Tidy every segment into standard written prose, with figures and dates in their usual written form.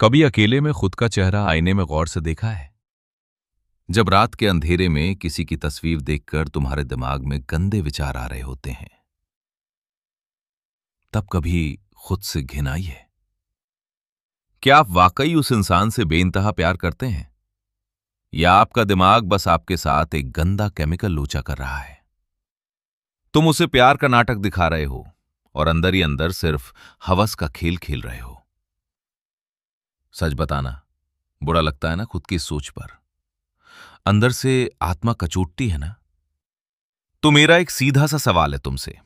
कभी अकेले में खुद का चेहरा आईने में गौर से देखा है? जब रात के अंधेरे में किसी की तस्वीर देखकर तुम्हारे दिमाग में गंदे विचार आ रहे होते हैं, तब कभी खुद से घिन आई है? क्या आप वाकई उस इंसान से बेइंतहा प्यार करते हैं, या आपका दिमाग बस आपके साथ एक गंदा केमिकल लोचा कर रहा है? तुम उसे प्यार का नाटक दिखा रहे हो और अंदर ही अंदर सिर्फ हवस का खेल खेल रहे हो। सच बताना, बुरा लगता है ना खुद की इस सोच पर? अंदर से आत्मा कचोटती है ना? तो मेरा एक सीधा सा सवाल है तुमसे।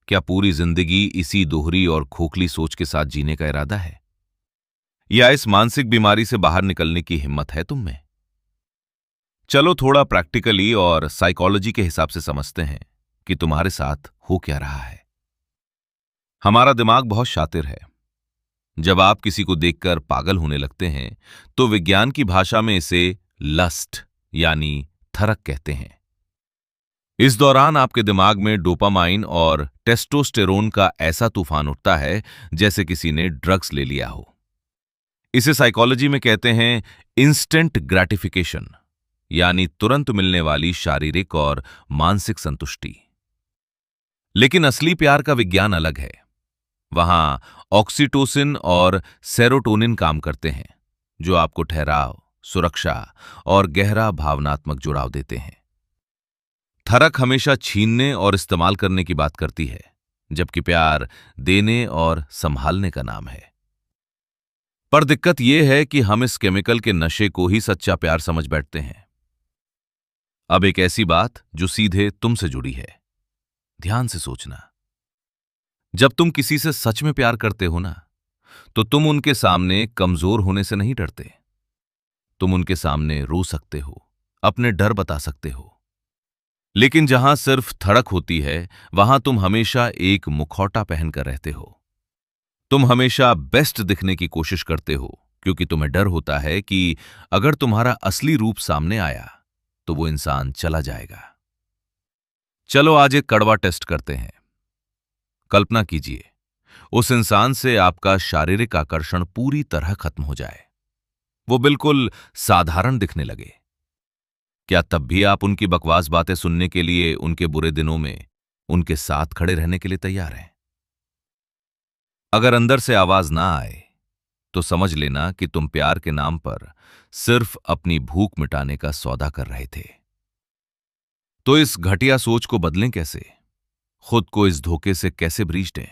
क्या पूरी जिंदगी इसी दोहरी और खोखली सोच के साथ जीने का इरादा है, या इस मानसिक बीमारी से बाहर निकलने की हिम्मत है तुम में? चलो थोड़ा प्रैक्टिकली और साइकोलॉजी के हिसाब से समझते हैं कि तुम्हारे साथ हो क्या रहा है। हमारा दिमाग बहुत शातिर है। जब आप किसी को देखकर पागल होने लगते हैं, तो विज्ञान की भाषा में इसे लस्ट यानी थरक कहते हैं। इस दौरान आपके दिमाग में डोपामाइन और टेस्टोस्टेरोन का ऐसा तूफान उठता है जैसे किसी ने ड्रग्स ले लिया हो। इसे साइकोलॉजी में कहते हैं इंस्टेंट ग्रेटिफिकेशन, यानी तुरंत मिलने वाली शारीरिक और मानसिक संतुष्टि। लेकिन असली प्यार का विज्ञान अलग है। वहां ऑक्सीटोसिन और सेरोटोनिन काम करते हैं, जो आपको ठहराव, सुरक्षा और गहरा भावनात्मक जुड़ाव देते हैं। थरक हमेशा छीनने और इस्तेमाल करने की बात करती है, जबकि प्यार देने और संभालने का नाम है। पर दिक्कत यह है कि हम इस केमिकल के नशे को ही सच्चा प्यार समझ बैठते हैं। अब एक ऐसी बात जो सीधे तुमसे जुड़ी है, ध्यान से सोचना। जब तुम किसी से सच में प्यार करते हो ना, तो तुम उनके सामने कमजोर होने से नहीं डरते। तुम उनके सामने रो सकते हो, अपने डर बता सकते हो। लेकिन जहां सिर्फ धड़क होती है, वहां तुम हमेशा एक मुखौटा पहनकर रहते हो। तुम हमेशा बेस्ट दिखने की कोशिश करते हो, क्योंकि तुम्हें डर होता है कि अगर तुम्हारा असली रूप सामने आया तो वो इंसान चला जाएगा। चलो आज एक कड़वा टेस्ट करते हैं। कल्पना कीजिए, उस इंसान से आपका शारीरिक आकर्षण पूरी तरह खत्म हो जाए। वो बिल्कुल साधारण दिखने लगे। क्या तब भी आप उनकी बकवास बातें सुनने के लिए उनके बुरे दिनों में उनके साथ खड़े रहने के लिए तैयार हैं? अगर अंदर से आवाज ना आए, तो समझ लेना कि तुम प्यार के नाम पर सिर्फ अपनी भूख मिटाने का सौदा कर रहे थे। तो इस घटिया सोच को बदलें कैसे? खुद को इस धोखे से कैसे ब्रीच दें?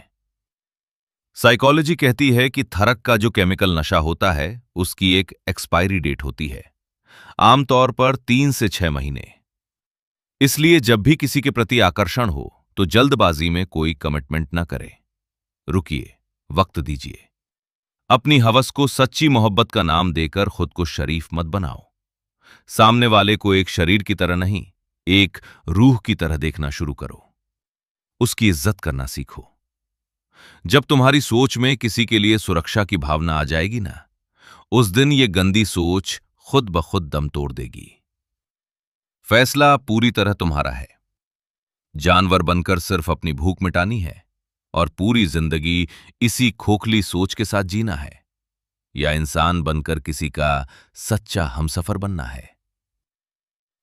साइकोलॉजी कहती है कि थरक का जो केमिकल नशा होता है, उसकी एक एक्सपायरी डेट होती है, आमतौर पर 3 से 6 महीने। इसलिए जब भी किसी के प्रति आकर्षण हो, तो जल्दबाजी में कोई कमिटमेंट ना करें। रुकिए, वक्त दीजिए। अपनी हवस को सच्ची मोहब्बत का नाम देकर खुद को शरीफ मत बनाओ। सामने वाले को एक शरीर की तरह नहीं, एक रूह की तरह देखना शुरू करो। उसकी इज्जत करना सीखो। जब तुम्हारी सोच में किसी के लिए सुरक्षा की भावना आ जाएगी ना, उस दिन ये गंदी सोच खुद ब खुद दम तोड़ देगी। फैसला पूरी तरह तुम्हारा है। जानवर बनकर सिर्फ अपनी भूख मिटानी है और पूरी जिंदगी इसी खोखली सोच के साथ जीना है, या इंसान बनकर किसी का सच्चा हमसफर बनना है।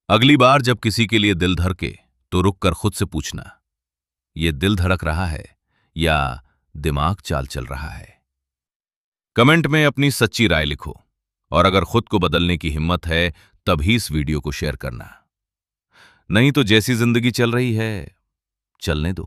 अगली बार जब किसी के लिए दिल धड़के, तो रुककर खुद से पूछना, ये दिल धड़क रहा है या दिमाग चाल चल रहा है? कमेंट में अपनी सच्ची राय लिखो, और अगर खुद को बदलने की हिम्मत है, तभी इस वीडियो को शेयर करना। नहीं तो जैसी जिंदगी चल रही है, चलने दो।